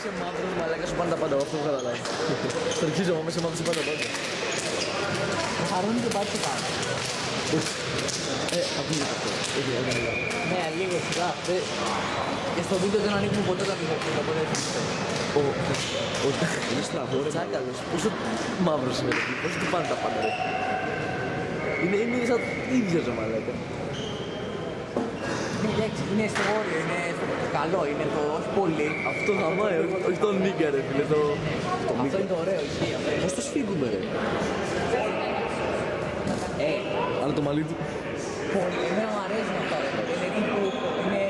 είσαι μαύρος, μαλάκα σου πάνε τα πάντα, αυτό που καταλάβει. Στο αρχίζω, άμα είσαι μαύρος σου πάνε τα πάντα. Χαρούν και πάτε πάνω. Ακούγεται αυτό. Όχι, όχι, όχι. Ναι, λίγο σιγά. Και στο βίντεο δεν ανοίγουμε ποτέ τα μικρόφωνα, οπότε δεν Όχι, είναι στραβό ρε τσάκαλος. Πόσο μαύρος είναι ρε, πόσο του πάνε τα πάντα ρε. Είναι σαν ίδιος ρε μαλάκα. Είναι στο όριο, είναι καλό, είναι το όχι πολύ. Αυτό χαμάει, όχι τον νίγκα ρε φίλε, το... Αυτό είναι το ωραίο, ισχύει. Πώς το σφίγγουμε ρε. Αλλά το μαλλί του... Πολύ, εμένα μου αρέσουν αυτά, είναι τύπου, είναι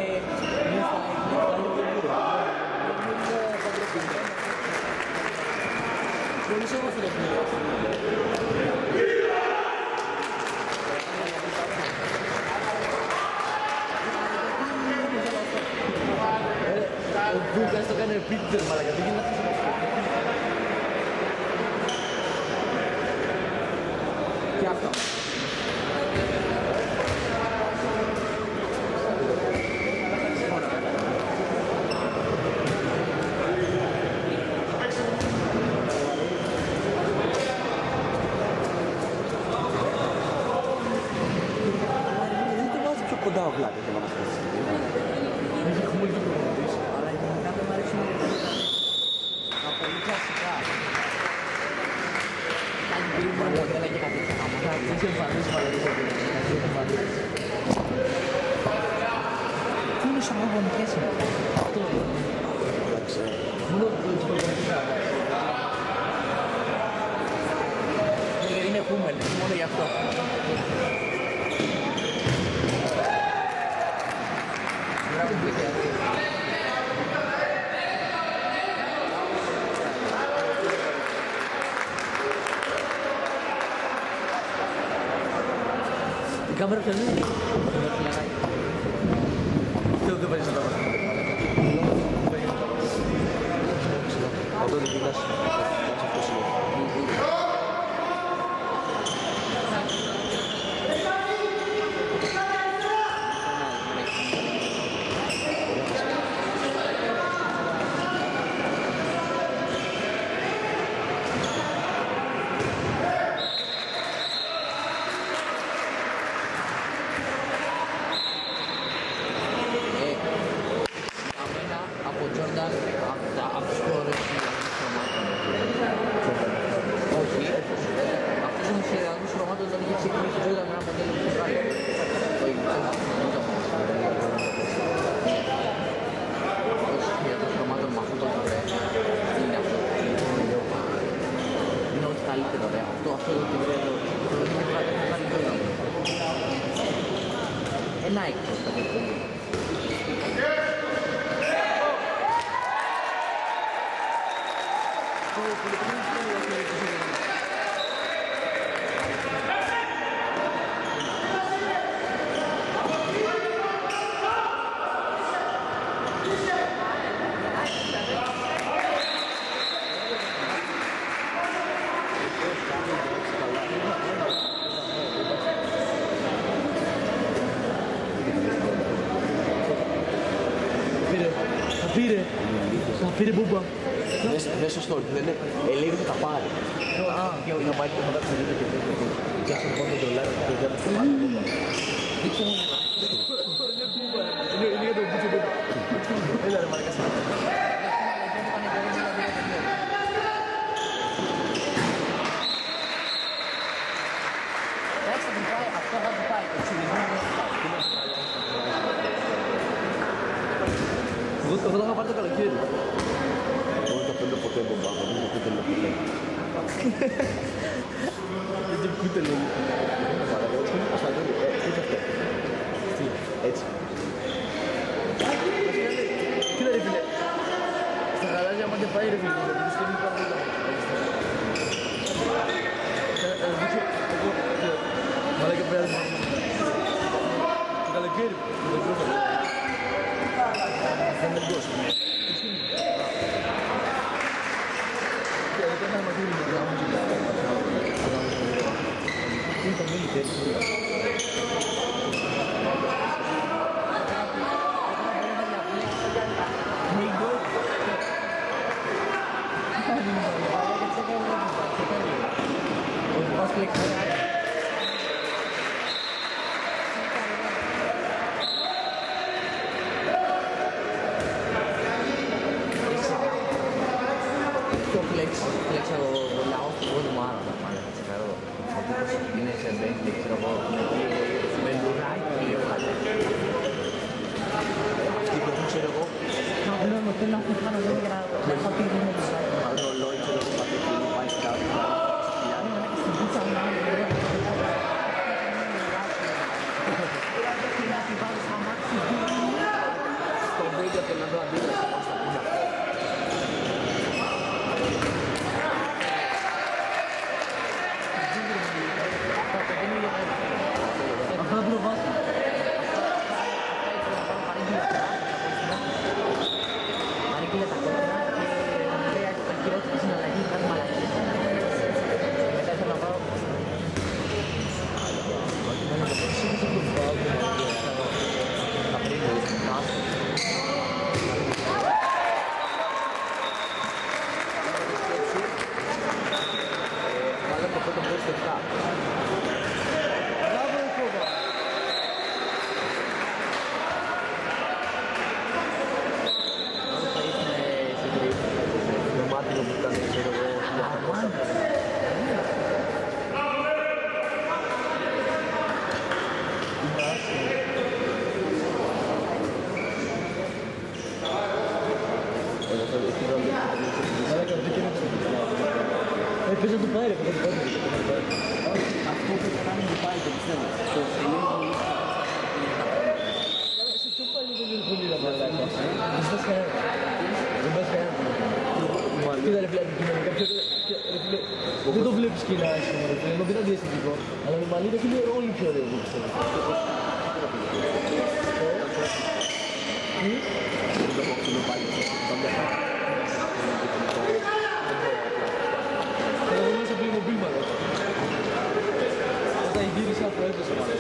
πολύ σώμα στο παιχνίδι. Ο Δούκας το κάνει επίτηδες μαλάκα, δεν γίνεται αυτό. Και αυτό. Κοντά ο Βλάκος για να μας πέσει. Έχει χμούλη του προπονητής. Αλλά γενικά δεν μ' αρέσουν τα πολύ κλασικά. Κάνει γρήγορα μοντέλα και κάτι τέτοια γάμματα. Έχει εμφανίσει μαλακές. Τι είναι σαν γονικές είναι. Αυτό είναι. Εντάξει. Μόνο τους προπονητικά. Είναι κούμενες, μόνο γι' αυτό. Η κάμερα ποια είναι? Δεν βάζεις να τα βάζεις. Αυτό δεν κοιτάς. Αυτό είναι. Από Τζόρνταν, από τους πιο ωραίους χρωμάτων. Όχι, αυτός ο σχεδιασμός χρωμάτων τον είχε ξεκινήσει ο Τζόρνταν με ένα μοντέλο που βγάλει. Το Ιγκάλα, ο σχεδιασμός χρωμάτων με αυτό το ωραίο. Είναι αυτό. Είναι ό,τι καλύτερο ωραίο. Αυτό το τυβρέλο, το είχε βγάλει Τζόρνταν. Ένα έκτος θα το πούμε. Θα πήρε μπούμπα. Μέσα στο story, δεν είναι. Ελέγχει θα τα πάρει. Και να πάει και θα τα ξέρετε και τέτοια. Και αυτό το $1 και δεν θα πάρει μπούμπα. Δείξε μου. Είναι για το μπούτσο μπούμπα. Έλα ρε μαλακά σε Αυτό θα του πάει. Εγώ θα είχα πάρει το καλοκαίρι. Εγώ δεν θα παίρνω ποτέ μπούμπα, δεν θα παίρνω ποτέ. Έτσι κούτελο. Έτσι είναι πασχαλόνι. Έτσι αυτό. Έτσι. Κοίτα ρε φίλε. Στα γαλάζια άμα δεν πάει ρε φίλε. Γιατί τους θέλουν πάρα πολύ. Μαλάκα πρέπει να το καλοκαίρι. Δεν με δώσω. Και δεν θα μαθαίνουν με γράμμα και είναι το μίλη τέτοιο. flexa voleavo secondo mano normale, però είναι σε μπέκι, ξέρω εγώ, με λουράκι ή κάτι. Αυτοί που έχουν, ξέρω εγώ, θέλω να κάνω εδώ για να έχω πει είναι λουράκι. Άλλο ρολόι, ξέρω εγώ, πατρική, πάει κάτω. Στην πίτσα μου να είναι λουράκι. Να τη βάλω στα μάτια. Στο βίντεο θέλω να δω αντίδραση πώς θα πει αυτό. Αυτό δεν προβάσει. Παρήγγειλε τα κόμματα και λέει τα κυρώθηκε συναλλαγή, κάτι μαλακή. Μετά ήθελα να πάω. Θα πριν Βάλε το πρώτο μπρος στο 7. Μπράβο, Κόβα. Τώρα θα ήρθουν σε τρεις. Το μάτιο που ήταν, ξέρω εγώ, για τα κόμματα. Έπαιζε να του πάρει, έπαιζε να του πάρει. Αυτό που θα κάνει του πάει, το πιστεύω. Το θέλει Σε ποιο πάλι δεν είναι πολύ να μαλάκα. Δεν πας κανένα. Δεν πας κανένα. Κοίτα ρε φίλε, αντικειμενικά δεν το βλέπεις κοινά εσύ, ρε φίλε, ενώ δεν είναι αντιαισθητικό. Αλλά με μαλλί ρε φίλε είναι όλοι πιο ωραίοι, πιστεύω. το κόκκινο πάλι. Εγώ είμαι σε Playmobil μάλλον. Όταν γύρισα αυτό έπεσε μάλλον.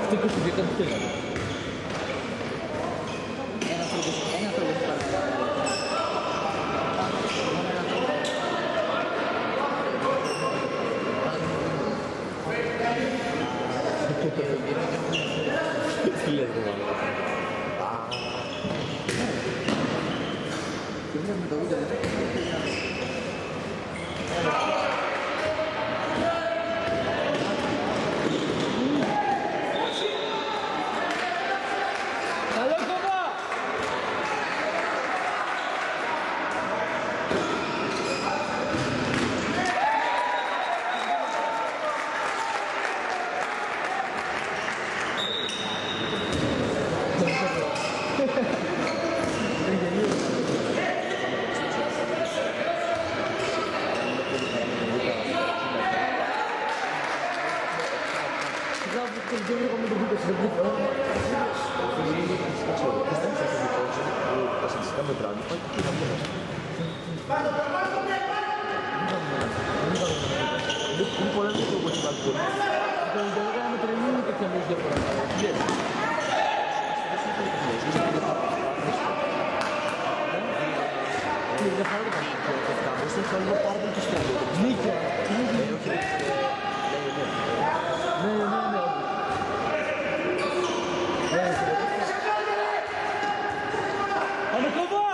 Αυτό και σου βγήκαν τι θέλανε. Ένα θέλω να πάρει. Τι λες ρε μάλλον. Και βλέπουμε το βίντεο. Καλό κόμμα! Δεν βρήκαμε το βίντεο στην πρώτη φορά. Κλασικά μετράνε. Πάει και να πούμε. Είναι πολλά λίγο όπως η βαλκόνη. Δεν έκαναμε τρελή και καμία διαφορά. Δεν χαρά το κάνουμε. Μπορείς να λίγο πάρα πολύ το στέλνω. Νίκια. Ναι, ναι, ναι. Ανακόβα!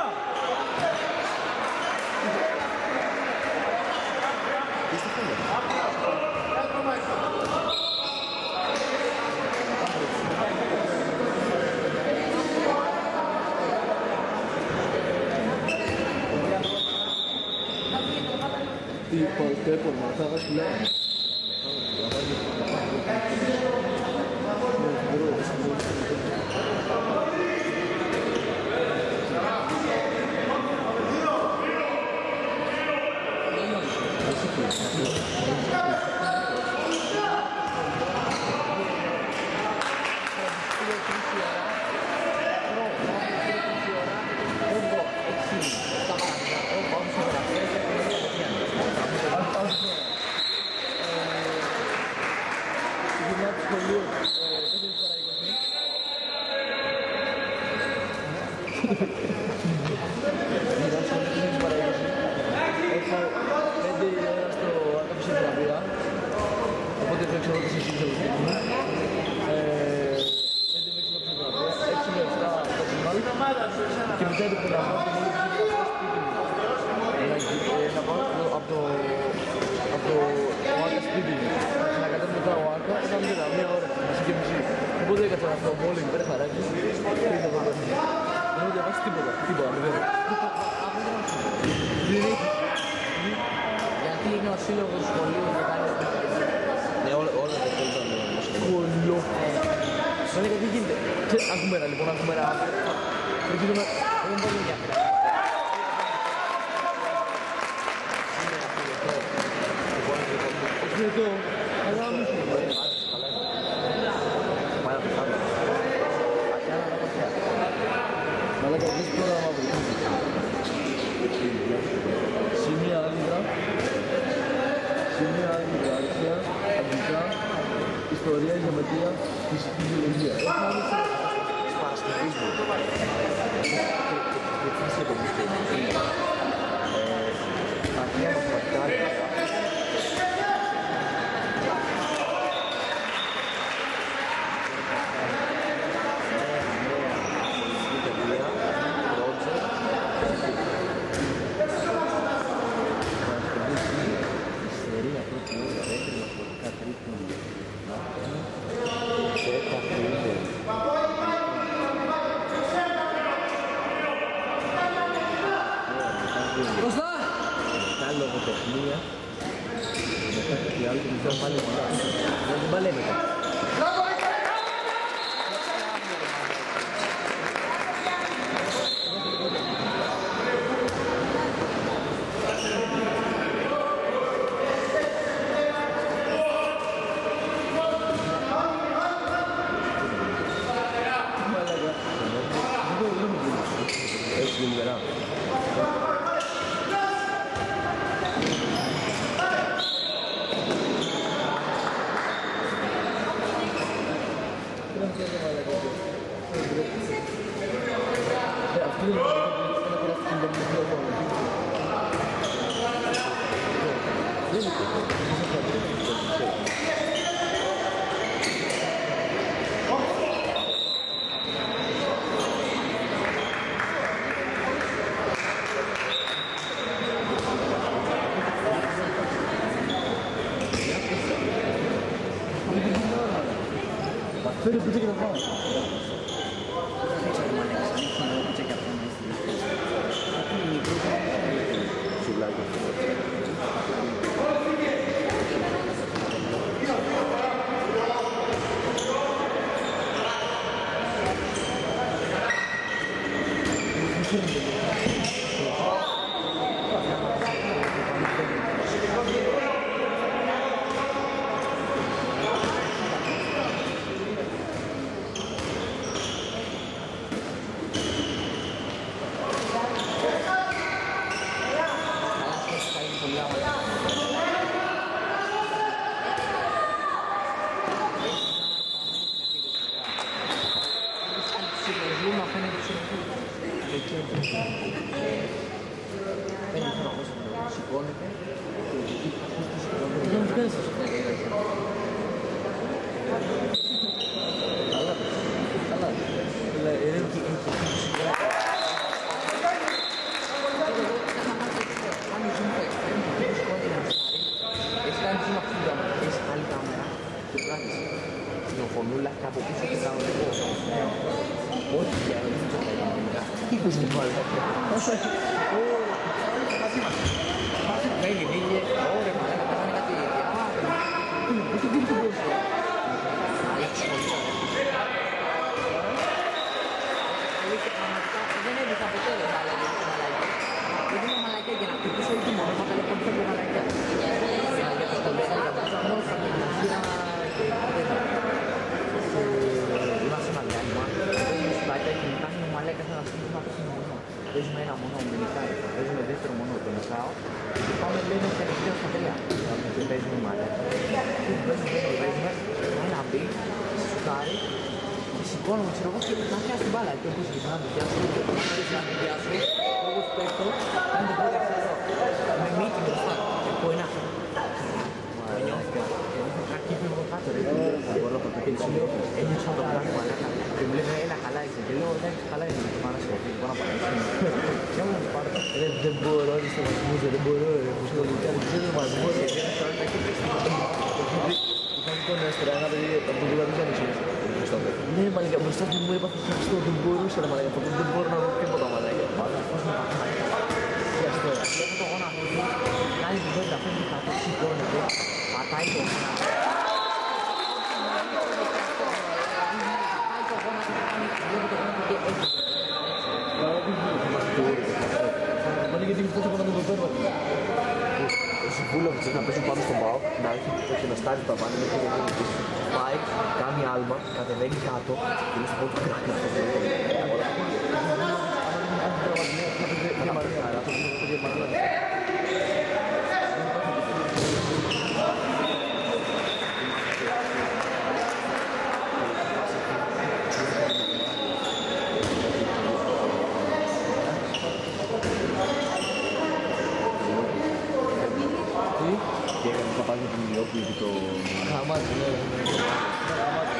Τι παλτέπω, μα θα βάζει λέω. στο bowling, πέρα χαράκι. Δεν έχω διαβάσει τίποτα, μηδέν. Γιατί είναι ο σύλλογος σχολείου και κάνει Ναι, όλα τα κόλπα είναι σχολείο. Μα λέγα τι γίνεται. Ακούμε ένα λοιπόν, ακούμε ένα. Προκείτουμε, δεν μπορούμε για αυτά. Εδώ, αλλά μη σου λέει. Πάρα πολύ καλά. Μα λέγα δεις πρόγραμμα βοηθούς. Σημεία άλυδρα, αρχαία, αγγλικά, ιστορία, γεωμετρία, φυσική βιολογία. Παρασκευής μου. Αρχαία μαθηματικά. Μπροστά! Μετά λογοτεχνία. Μετά κάτι άλλο και μετά πάλι μετά. Δεν την παλεύει μετά. Έτσι είναι γερά. Φέρε πίτσα και να πάω. Φωνούλα κάπου πίσω και κάνω εγώ. Όχι, για να μην το κάνει. Τι πες και πάλι. Βέλη, μίλια, ωραία, μα να κάνουμε κάτι διαβάζει. Τι πήρε το πόσο. Δεν έδικα ποτέ δεν θα έλεγε το μαλακιά. Δεν είναι μαλακιά για να χτυπήσω εκεί μόνο, θα λέει ποτέ το μαλακιά. Για το σχολείο, για το σχολείο, θα το γύρα και είμαστε μαλακιά. Παίζουμε και μετά είναι μαλακιά, θα μας πείτε να παίζουμε μόνο. Παίζουμε ένα μόνο, μελικάει. Παίζουμε δεύτερο μόνο, το μεσάω. Και πάμε λίγο τελευταίο στα τρία. Και παίζουμε μαλακιά. Παίζουμε ένα μπι, σουκάρι. Σηκώνομαι, ξέρω εγώ, και να πιάσω την μπάλα. Και όπως γυρνάω, να πιάσω, να πιάσω, όπως πέφτω, κάνω το πρώτο ξέρω. Με μύτη μπροστά, από ένα. Το νιώθηκα. Εκεί φεύγω κάτω, ρε. Και του λέω, ένιωσα το πράγμα, αλάκα. Και μου λένε, έλα καλά είσαι. Και λέω, εντάξει, καλά είσαι. Και πάω να σκεφτεί, πάω να παρασύνω. Και όμως πάρω, δεν μπορώ, είσαι βασμούς, δεν μπορώ, ρε. Μου στο λουκιά, δεν ξέρω βασμούς. Και δεν θέλω να έχει πέσει. Είχα λοιπόν έστερα, ένα παιδί από το δουλεύει δεν είσαι. είχες τότε. Ναι, μαλάκα, μπροστά στην μου είπα θα χειριστώ, δεν μπορούσα να μαλάκα, δεν μπορώ να δω τίποτα μαλάκα. Πάντα αυτός με πατάει. Χειριστώ. Βλέπω το γόνατο του, κάνει την πόρτα, φεύγει κάτω, σηκώνεται, πατάει το γόνατο. Μα γιατί αυτό το το πέρβα. Ο Συμβούλος ξέρεις να πέσουν πάνω στον ΠΑΟ, να έχει και να στάζει τα βάνη μέχρι να γίνει πίσω. Πάει, κάνει άλμα, κατεβαίνει κάτω και είναι στο πρώτο κράκο. Και έκανε τα πάλι με την Ιόπη και το... Χαμάτι, ναι. Χαμάτι.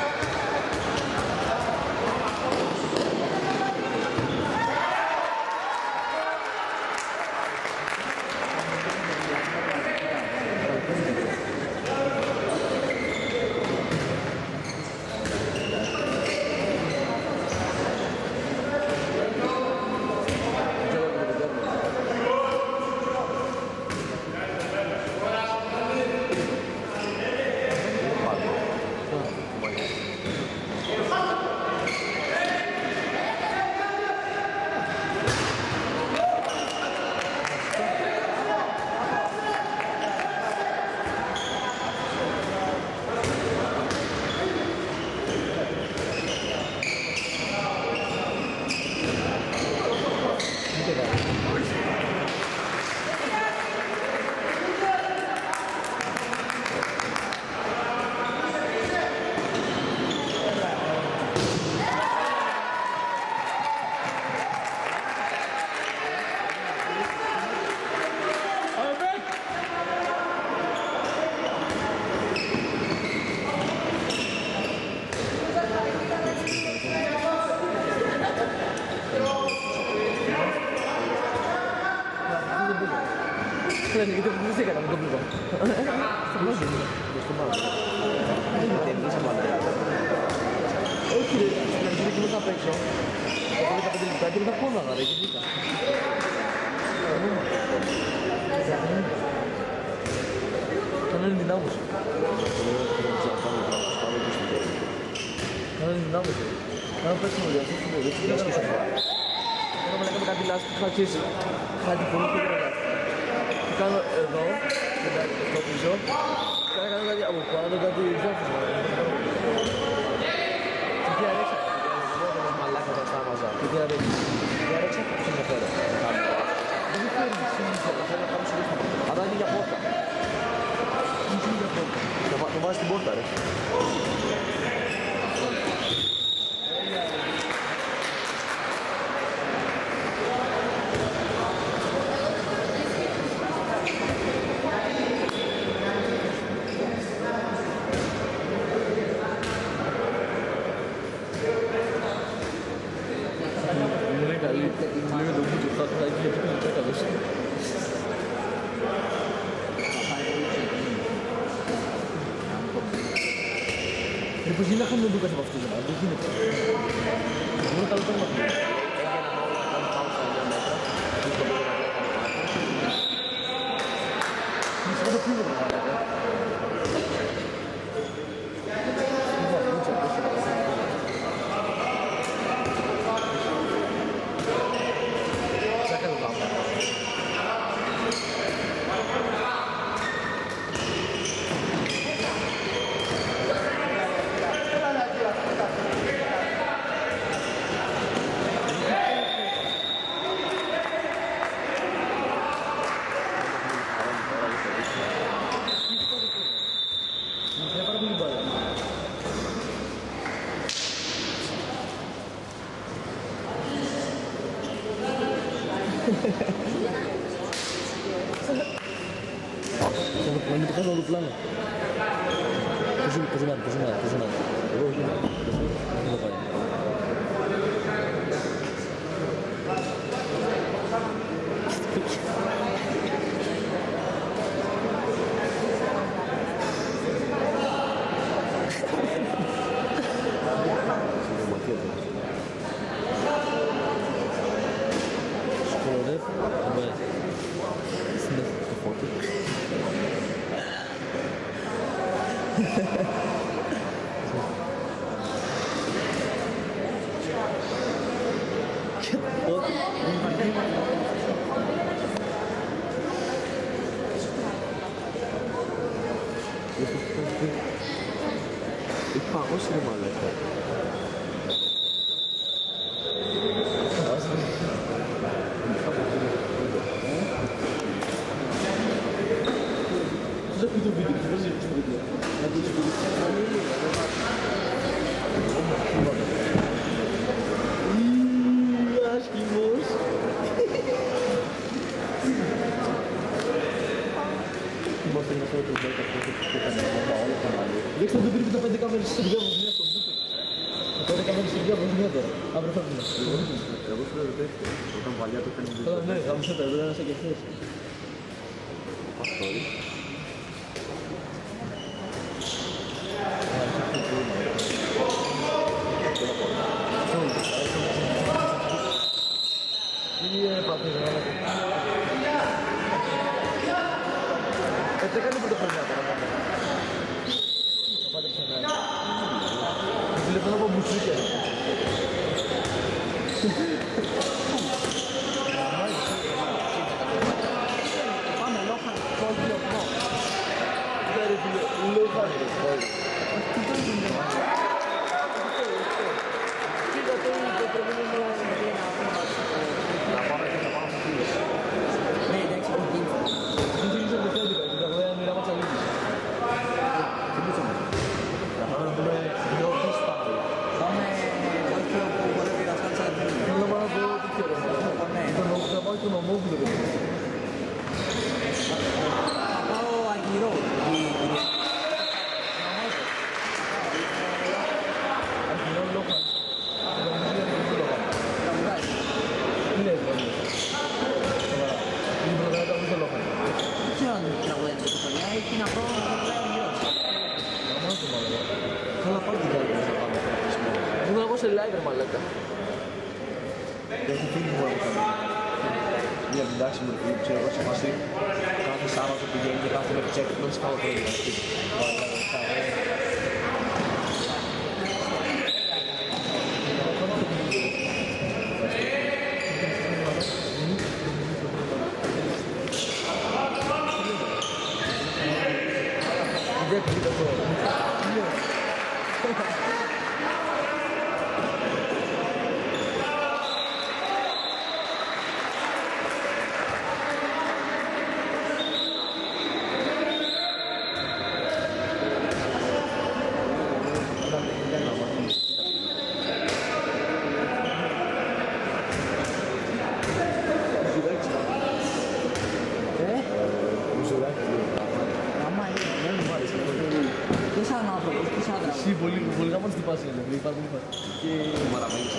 Κλείνει, γιατί δεν έκανα με το πλούτο. Όχι ρε, στην αρχή δεν απ' έξω. Έχω 15 λεπτά και μετά πόναγα ρε, και βγήκα. Κανένα ενδυνάμωση. Κανένα ενδυνάμωση. Κάνα παίξουμε για αυτό το πολύ. Τώρα με κάτι λάστιχο, είχα αρχίσει. Κάτι πολύ πιο γρήγορα. Κάνω εδώ, στο πίσω, και να κάνω κάτι από πάνω, κάτι ζώφισμα. Και τι αρέξα, δεν μαλάκα τα στάμαζα. Και τι αρέξα, πώς είναι φέρα. Δεν μου φέρνει σύνδυση, αλλά θέλω να κάνω σύνδυση. Αλλά είναι για πόρτα. Είναι για πόρτα. Το βάζεις στην πόρτα ρε. Πώς γίνεται να χάνει ο Λούκας από αυτούς, δεν γίνεται. Είναι καλό τέρμα. Είναι το πίνω. Να μην το κάνω όλο πλάνο. Πόσο μάνα. Εγώ όχι. Δεν θα πάει. Έχει παγώσει ρε μαλάκα. Δεν πει το βίντεο, δεν ζητήσω το βίντεο. Να δεις το βίντεο. Άσχημος. Θυμάστε να φέρω το 10 που έκανε όλα τα μαλλιά. Δείξτε το βίντεο τα 5 κάμερες στη δουλειά Βοσνία στο μπούτο. Τα 5 κάμερες στη δουλειά Βοσνία τώρα. Αύριο φεύγουμε. Εγώ σου λέω τέτοιο. Όταν παλιά το έκανε Τώρα ναι, θα μου σέτα, εδώ δεν είσαι και χθες. αυτό. Τι έπαθες ρε μαλάκα. Έτσι έκανε πρωτοχρονιά τώρα πάντα. Θα πάτε ξανά. Τηλεφωνώ από μπουτσούκια. Πάμε Λόχαν, κόλλη ομό. Ναι ρε φίλε, Λόχαν. Τι το γίνεται. Κοίτα το ίδιο, πρέπει να μιλάμε. Να πάμε και να πάμε στο πίσω. Ναι, εντάξει, όχι γίνεται. Δεν ξεκίνησα το θέτηκα, και τα βέβαια μοιρά μας αλήθεις. Να πάμε να δούμε δύο freestyle. Πάμε κόκκιο που βολεύει να σκάτσα την Θέλω να πάω να πω τέτοιο ρε μαλάκα. Ναι. Θα πάω στον ομόβουλο ρε. Θα πάω Αγγυρό. Αρχινό Λόχαν. Τραγουδάει. Τι λες ρε. Σοβαρά. Είναι πρωτοβουλία του στο Λόχαν. Δεν ξέρω αν τραγουδάει το χρονιά, έχει να πω τραγουδάει Αγγυρός. Γαμάς το μαλάκα. Θέλω να πάρω την κάρτα να πάμε στο πίσω. Ήμουν εγώ σε live ρε μαλάκα. Έχει φίλοι μου από κάνει. Μια εντάξει μου φίλοι, ξέρω εγώ σε φάση. Κάθε Σάββατο πηγαίνει και κάθε μέρα τσέκ, δεν σκάω το ίδιο. Δεν κοίτα το. Άμα είναι, δεν μου άρεσε. Και σαν άνθρωπος, και σαν δράμμα. Εσύ πολύ γάμος τι πας είναι, πάρα πολύ φάση. Και μαραβέλης.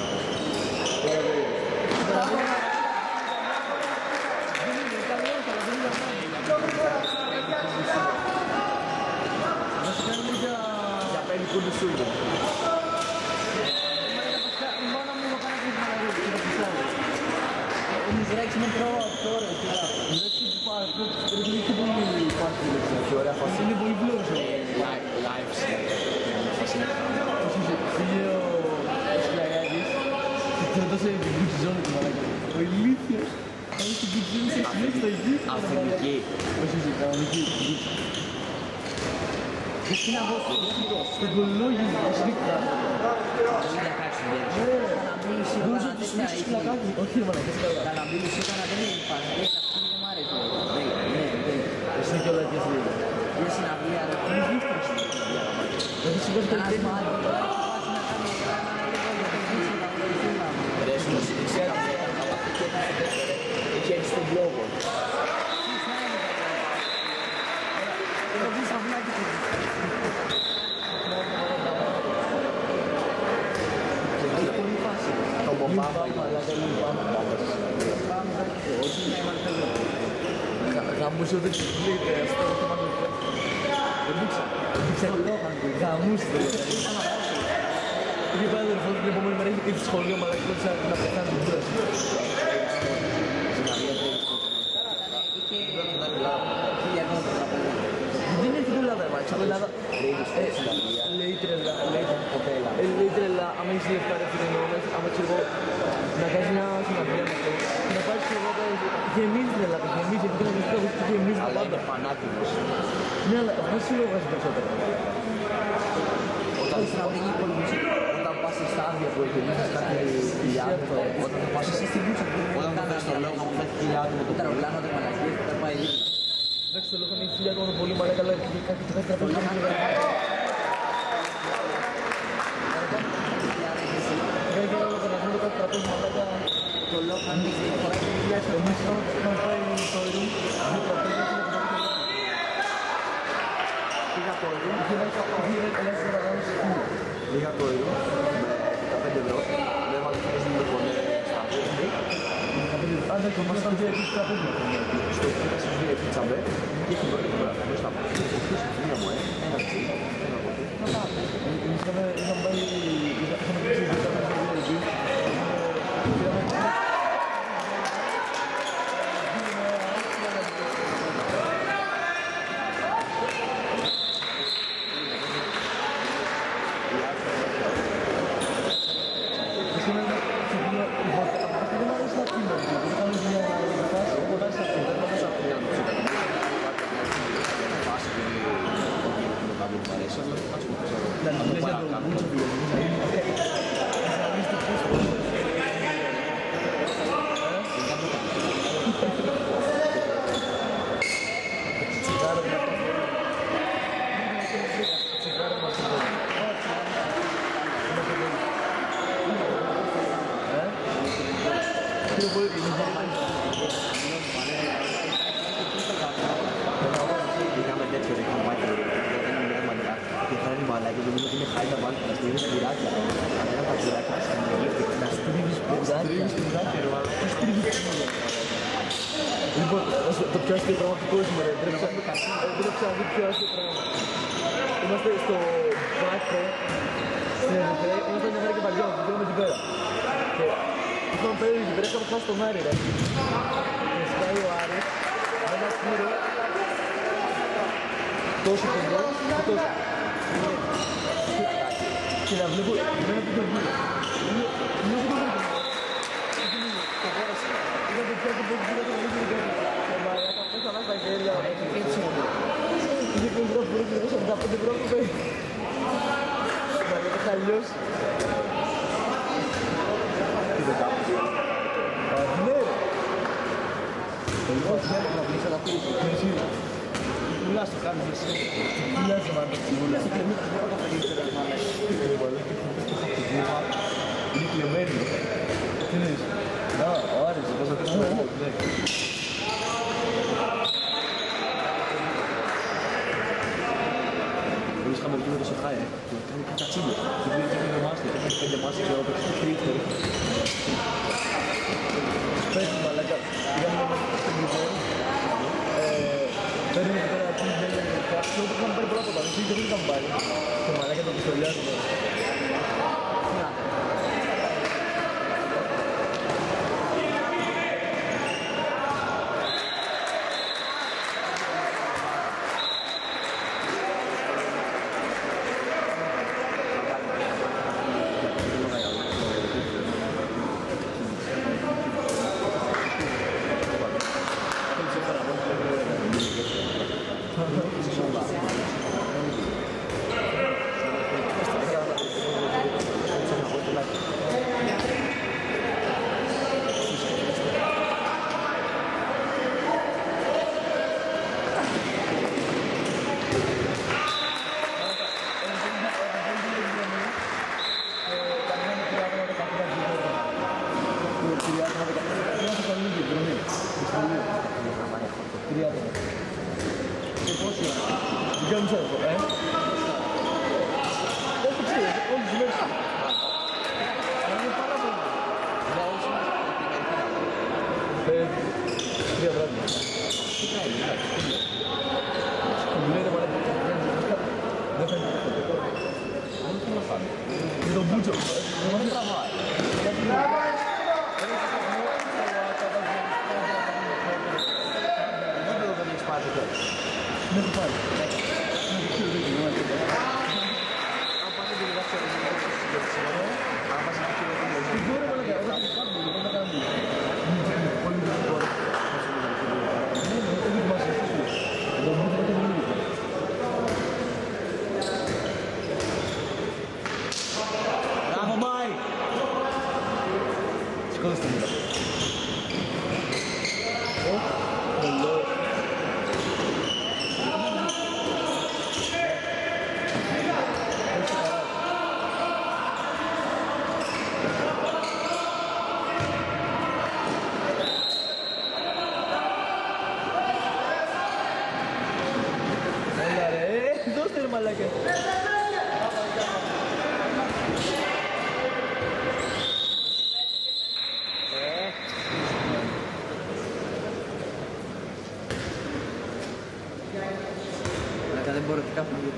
Για πέντε κούντους σου είναι. Μόνο μου το κάνω και το πιστεύω. Ο Μιζρέξ με τρώω αυτό ρε. Και ωραία φάση. Είναι πολύ βλόγος. Live φάση είναι χαμηλά. Πήγε ο Σκυλαγιάκης και έδωσε την κουτσιζόνη του μαλάκα. Ο ηλίθιος. Κάνει την κουτσιζόνη σε σημείο στα γη. Αυθεντική. Όχι, κανονική. Τι να πω, Στον κολόγιο, σφίχτα. δεν κράξει την διάρκεια. Καναμπίλης ή Νομίζω ότι κανένα σφίξεις τέτοια σκυλακάκι. Όχι ρε μαλάκα, είσαι καλά. Καναμπίλης ή κανένα δεν είναι φάση. Αυτό δεν μ' άρεσε. Ναι, ναι. Εσύ και όλα και εσύ. Για συναυλία ρε. Είναι γύφτος. Έχει σηκώσει Κανένας κάτι. μάλλον τώρα έχει πάσει να κάνει λίγο για το βίτσο να βοηθήσουμε. Ρε, σου το ξέρω. Έχει έτσι τον λόγο. Το βίτσο αυλάκι του. Έχει πολύ φάση. Το μπομπάμα. Πάμε όχι να είμαστε εδώ. Γαμούσε ότι λέει αυτό το μάλλον. Γαμούσε το λέει. Είχε πάει αδερφό του την επόμενη μέρα, είχε πει σχολείο, αλλά κλέψα να πεθάνει την κούραση. Είχε 1000 τραπέζια. Δεν είναι την Ελλάδα, μάλλον. Ελλάδα λέει τρελά, λέει τρελά, άμα έχεις λεφτά ρε φίλε νόμες, άμα ξέρω εγώ να κάνεις μια συναντία με αυτό, να πάρεις και εγώ γεμίζει τρελά, γεμίζει, επειδή να γεμίζει τραγούδι, γεμίζει τα πάντα. Φανάτιμος. Ναι, αλλά δεν σου λέω βγάζει περισσότερο. Όταν πας σε στάδια που εκπαιδεύεις κάτι χιλιάδες, όταν θα πας όταν θα πας στο λόγο που θα έχει χιλιάδες με το τρολάνο, δεν μαλακίες, θα πάει δίπλα. Εντάξει, το λόγο θα έχει χιλιάδες μόνο πολύ μαλάκα, αλλά και κάτι τραπέζι. Το λόγο θα μην έχει φορά και χιλιάδες. Εμείς είχαμε πάει στο Ερού, δύο τραπέζια. Πήγα από εδώ. Λίγα το Ερού με 15 ευρώ, με έβαλε και παίζουν με φωνές στα πόδια. Αν δεν ήμασταν VIP τραπέζια. Στο πήρασες VIP τσαμπέ και έχει πρώτη φορά. Μέσα στα πόδια. Μία μου, ένα τσι, ένα ποτέ. Εμείς είχαμε πάει, είχαμε παίξει δύο τραπέζια VIP. Είχαμε τέτοιο ρίχνο μάτι, δεν είναι μια μαλλιά και θα είναι μπαλάκι και νομίζω ότι είναι χάλια βάλει να στρίβεις πουράκια. Αν ένα πατσουράκι να στρίβεις Να στρίβεις πουράκια, ρε μάλλον. Τι στρίβεις πουράκια. Λοιπόν, το πιο αστείο πράγμα του κόσμου, ρε. Δεν έχω ξαναδεί πιο αστείο πράγμα. Είμαστε στο Βάκο, στην Ερυθρέα, ήμασταν μια μέρα και παλιό, πήγαμε εκεί πέρα. Και είχαμε πέρα εκεί πέρα, είχαμε χάσει τον Άρη, ρε. Και σκάει ο Άρης, με ένα κύριο, τόσο κοντό, τόσο. Και να βλέπω, εμένα που το βγήκε. Λέω που το βγήκε. Το χώρασα. Είχα το πιάτο που βγήκε το βγήκε και το μαλάκα, πώς θα βάζει τα χέρια. Είχε 20 ευρώ που βγήκε, 45 ευρώ που παίρνει. Μαλάκα θα λιώσει. Τι δεν κάνεις. Ναι. Εγώ θέλω να βρεις ένα φίλο. Εσύ. Πουλάς το κάνεις εσύ. Πουλάς το μάλλον. Πουλάς το κλεμμένα, δεν έχω τα καλύτερα. Είναι κλεμμένο. Τι λες. Α, ο Άρης. Πώς να πεις το εγώ. Εμείς είχαμε βγει με το Σοφάι, κάνει κατσίνο. Και πήγε και πήγε μάστερ, και έκανε 5 μάστερ και εγώ παίξω τρίτο. Πες του μαλάκα, πήγαμε στην Μπρουζέλ. Παίρνουμε και πέρα την Μπέλια και τα αυτό που είχαμε πάρει πολλά από τα μισή και δεν είχαμε πάρει. Το μαλάκα το πιστολιάζω. Δεν έχω πάρει. Siguro malaga, orang kabel, orang kabel. Polisi keluar. Ini masih itu. Ada bukan ini. Bravo, Mai. Sekolah sendiri. Oh, hello. Malaga. Ada baru kita pergi.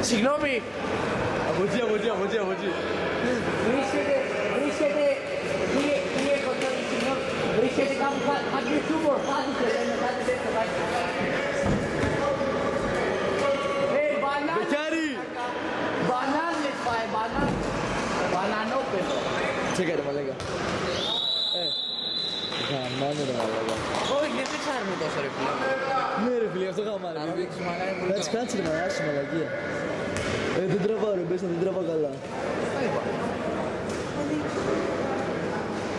Συγγνώμη! Από εκεί. Κύριε Κοντώνη, συγγνώμη, βρίσκεται κάπου κάτι χιούμορ, φάνηκε, λένε κάτι τέτοιο, μπανάνες! Μπεκιάρι! Μπανάνες πάει, μπανανόπεδο. Τσέκαρε μαλάκα. Γαμάνε ρε μαλάκα. Όχι, δεν ψάχνουμε τόσο ρε φίλε. Ναι ρε φίλε, αυτό γαμάνε. Να δείξουμε μαλάκα πολύ Κάτσε, κάτσε ρε μαλάκα, άσχη μαλακία. Δεν τραβάω ρε, μπες να δεν τραβάω καλά. Τα είπα.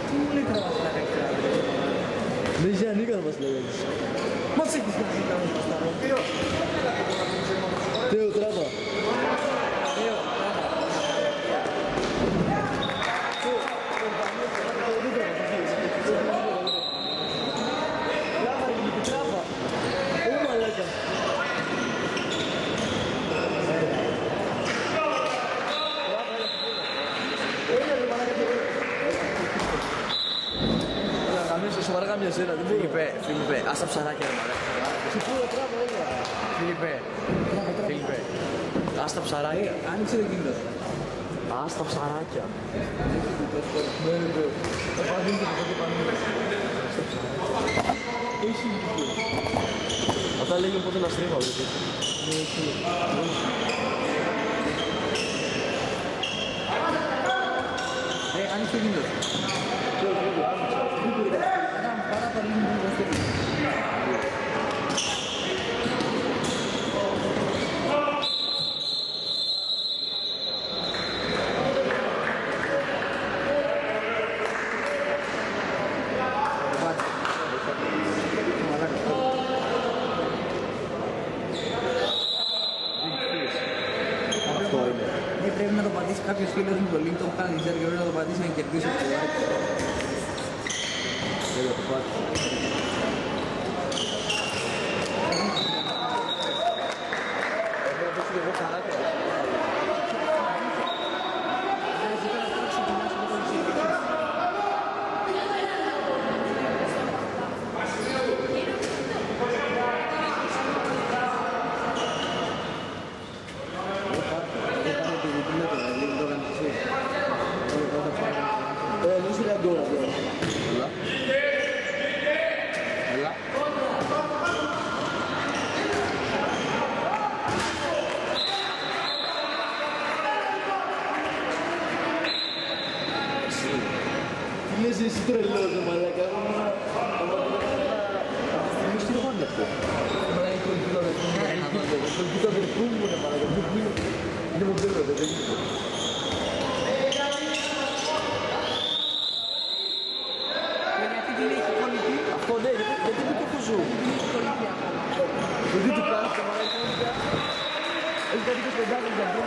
Τι μου λέει τραβάς τα δεξιά, ρε. Δεν είχε ανίκανο μας λέγατε. Μας έχεις να ζητάμε στο στάρο. Τέο, τράβα. Φίλιππε, ας τα ψαράκια ρε μαλάκα. Φίλιππε, ας τα ψαράκια. Άνοιξε το κινητό. Ας τα ψαράκια. Όταν λέγει πότε να στρίβα, βρε. Άνοιξε το κινητό. Πάρα πολύ μου προσθέτει. πρέπει να το πατήσει κάποιος φίλος μου το link, το έχω κάνει και πρέπει να το πατήσει να κερδίσει το like. Βέβαια το πάτησε. Πρέπει να πέσει και εγώ χαράκια. Εσύ τρελός ρε μαλάκα. Τι είναι αυτό. Μαλάκα είναι κολυμπή το αδερφού μου ρε μαλάκα. Είναι μοντέλο δεν είναι. Γιατί δεν έχει κολλητή. Αυτό ναι, γιατί δεν το ζω. Γιατί του κάνεις το μαλάκα. Έχει κάτι και σπεντάδες για αυτό.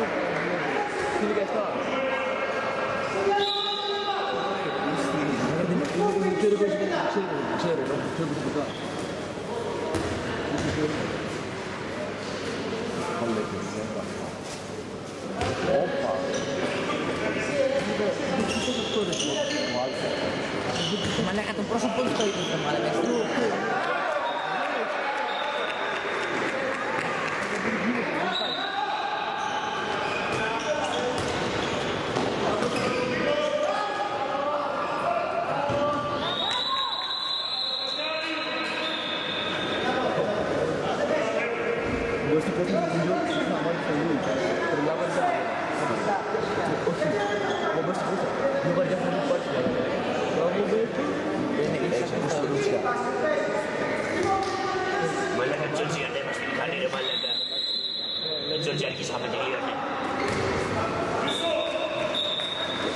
Τι είναι και αυτά. Ξέρω το Μαλάκα το πρόσωπο του το είδες, μαλάκα. Μαλάκα Τζορτζία δεν μας την κάνει ρε μαλάκα. Με Τζορτζία αρχίσαμε τελείωνε.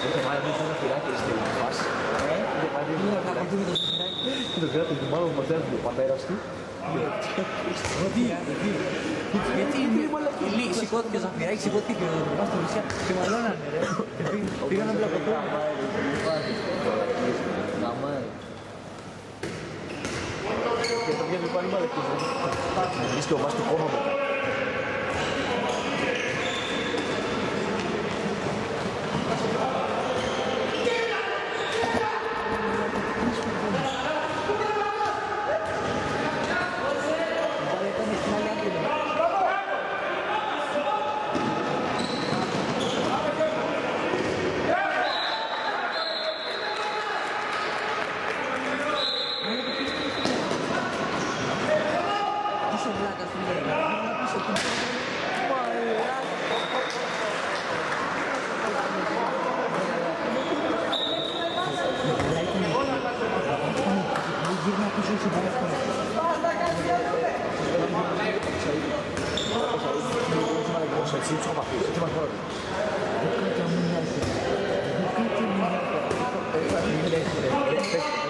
Είχε βάλει μέσα ένα φυράκι στην φάση. Είχε βάλει ένα φυράκι. Το κράτο του μάλλον ο πατέρας του. Γιατί σηκώθηκε ο Ζαφυράκης, σηκώθηκε και ο Δρυμάς στο Ρουσία και μαλώνανε ρε. Πήγαν απλά από τώρα. Και το βγαίνει πάλι μάλακες. Βρίσκει ο Βάς του κόμμα μετά.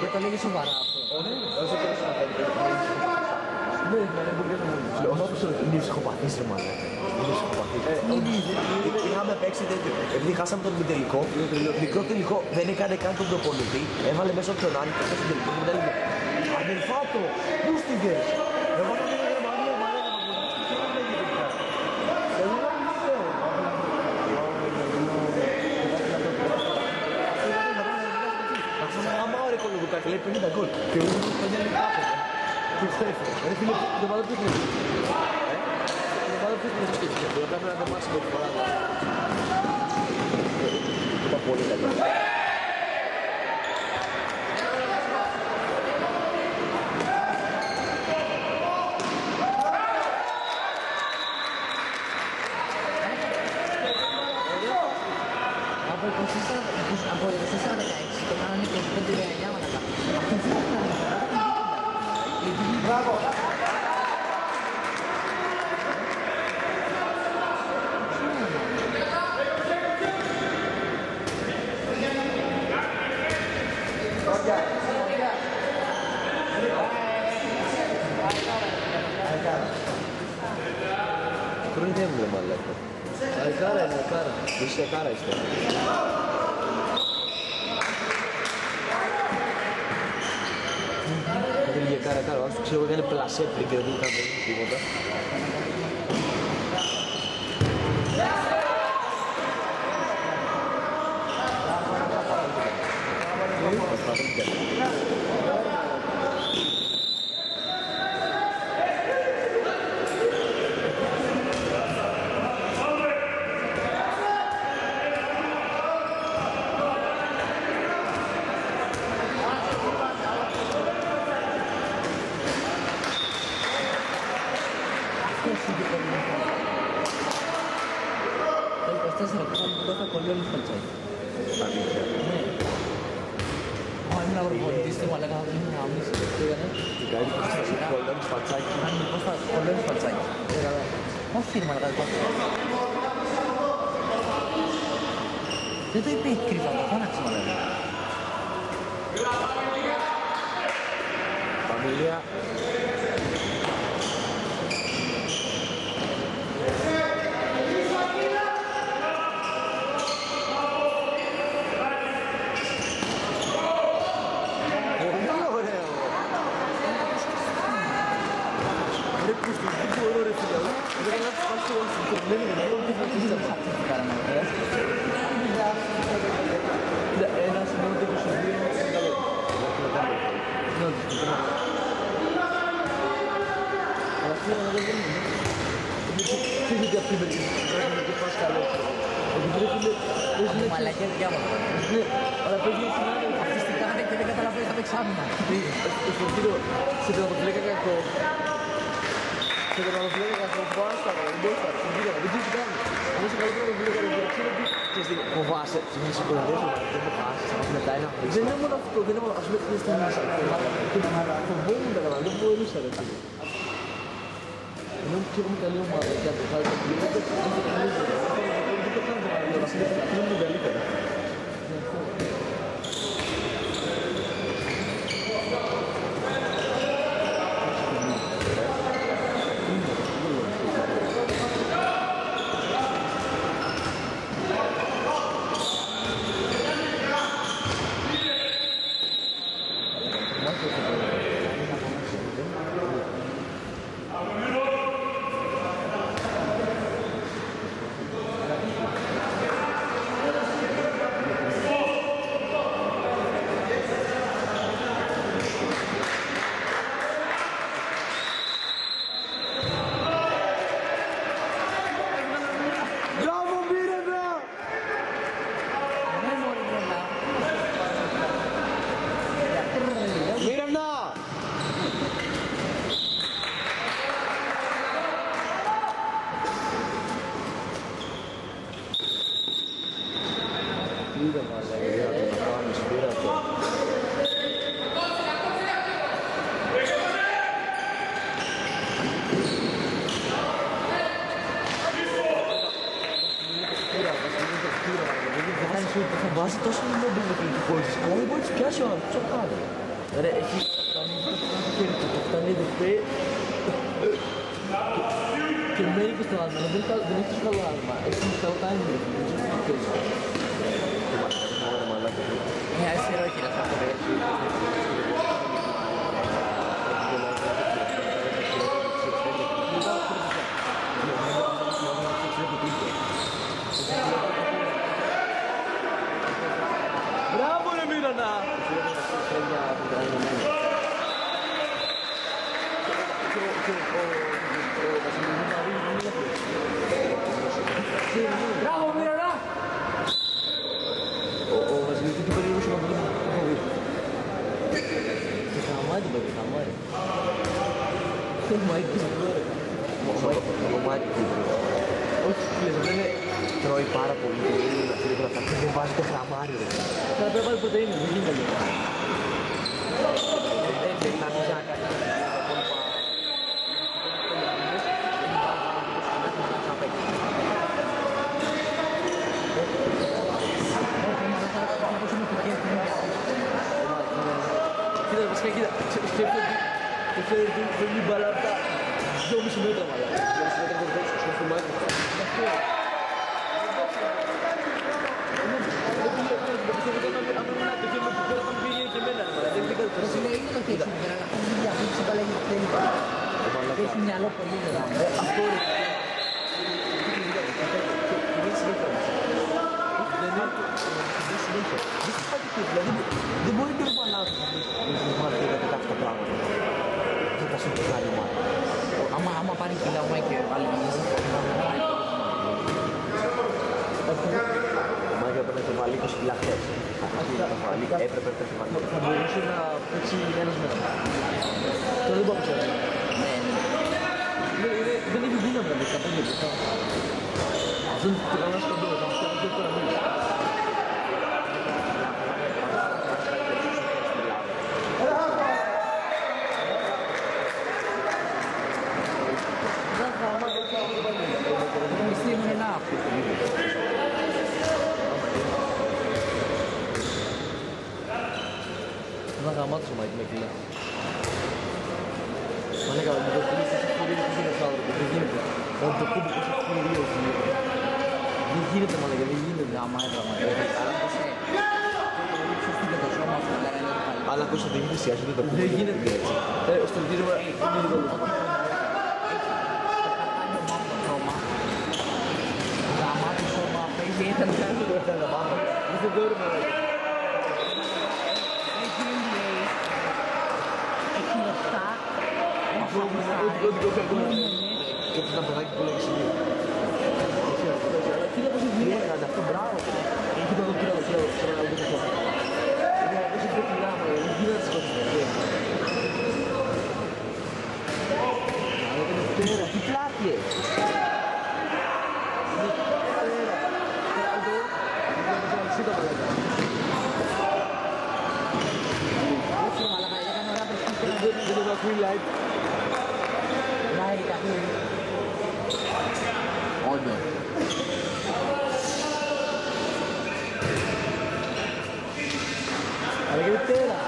Δεν το λέγει σοβαρά αυτό. Είναι ψυχοπαθής ρε μάλλον. Είναι ψυχοπαθής. Είχαμε παίξει τέτοιο. Επειδή χάσαμε τον τελικό, μικρό τελικό, δεν έκανε καν τον προπονητή. Έβαλε μέσα όποιον άλλο και στον τελικό. Και μετά έλεγε αδερφά το, πού στηγες. Εγώ θα πήγα Γερμανία, μαλάκα να προπονητή. Και δεν έγινε τελικά. Εγώ δεν ξέρω. Να σας γαμάω ρε κολοδουκάκι, λέει 50 γκολ. Και εγώ δεν θα γίνει κάπου. Και στέφω. Ρε φίλε, δεν βάλω ποιος είναι. Δεν βάλω ποιος είναι σπίτι. Δεν πρέπει να το μάθει με τη φορά. Ήταν πολύ καλό. Από 24-16 το κάνανε 25-19 μαλάκα. Αυτό δεν το κάνανε. Μπράβο! Χρόνια μου μαλάκα. Alcara είναι, Alcara. Είσαι κάρα είστε. Δεν είναι κάρα, άσου ξέρω εγώ έκανε πλασέ πριν και δεν του έκανε τίποτα. Δεν το είπε κρυφά, το φώναξε μάλλον. Φαμίλια. Μαλακές διάβολα. Ναι, αλλά παίζει να σημαίνει Αυτιστικά και δεν καταλαβαίνεις τα εξάμεινα. στον κύριο, σε τερματοφυλάκα κακό. Σε τερματοφυλάκα κακό, φοβάσαι, δεν μπορείς να στον κύριο, δεν ξέρεις τι κάνει. Όμως σε καλό τερματοφυλάκα δεν ξέρω τι. Ξέρεις τι, φοβάσαι, σε μια συγχωρία σου, δεν φοβάσαι, όμως μετά είναι αυτό. Δεν είναι μόνο αυτό, δεν είναι μόνο, ας πούμε, την στιγμή. Φοβόμουν τα καλά, δεν μπορούσα ρε φίλε. Ενώ και έχουμε καλή ομάδα και αν το χάρη το πλήρω, δεν το κάνουμε καλύτερα. Δεν το κάνουμε καλύτερα, αυτό είναι καλύτερα. Θα βάζει τόσο μόμπιλ με την κόλληση, αλλά δεν μπορεί να τις πιάσει ο άνθρωπος, τι κάνει. Ρε, έχει το χέρι του, το φτάνει δεχτέ και μένει και στο άλμα, δεν έχει τόσο καλό άλμα, έχει καλό timing, δεν ξέρω τι παίζει. Μια αριστερόχειρα θα το λέει. Μπράβο ρε Μύρανα! Μπράβο Μύρανα! Ο Βασιλής τι περίπου να βρει το έχω δει. Και χαμάρι το χαμάρι. Το Μάικ είναι αυτό ρε. Το Μάικ Όχι φίλε, δεν είναι... τρώει πάρα πολύ και δεν βάζει το χαμάρι ρε. Θα πρέπει να πάρει πρωτεΐνη, δεν γίνεται. Δεν θα μην κάνει. Κοίτα, βασικά κοίτα, σκέφτομαι ότι φεύγει μπάλα από τα 2,5 μέτρα μάλλον. 2,5 μέτρα δεν βρίσκω στο μάτι. Τώρα θα μου πήγε και εμένα, δεν πήγα το Ρε φίλε, είναι το χέρι για να κάνει δουλειά, δεν της παλαγή δεν υπάρχει. Έχει μυαλό πολύ μεγάλο. Αυτό είναι. Δεν μπορεί να το αλλάξει να αυτά τα πράγματα. Δεν θα σου πει άλλη ομάδα. Άμα πάρει κιλά και βάλει μέσα, Ο Μάγια πρέπει να το βάλει 20 κιλά χθες. Έπρεπε να το βάλει. Θα μπορούσε να παίξει ένας μετά. Το δεν πάω ξέρω. Δεν έχει δύναμη να παίξει 15 λεπτά. Αυτό είναι το κανένα σκοντό, θα μου φτιάξει τώρα μέσα. Να γαμάτος ο Μάικ με κιλά. Μα λέγα, με το κιλί θα σε δεν γίνεται άνθρωπο, δεν γίνεται. Με το κούμπο θα σε δεν γίνεται μα λέγα, δεν γίνεται. άμα έβραμα, Αλλά ακούσα δεν γίνεται σιάζει, δεν το Δεν γίνεται έτσι. Στο γύρισμα είναι λίγο λίγο. Δεν μπορούμε να λέγαμε. Και αυτό ήταν παιδάκι που λέγει σημείο. Αλλά τι να πω σε δουλειά, αυτό μπράβο. Έχει το δοκύρα το ξέρω, ξέρω να δω αυτό. Έχει δύο κιλά, δεν γίνεται να σκοτώσεις. Πέρα, τι πλάτιες. Δεν το ακούει live. Όντως. Αλλά γιατί τέρα.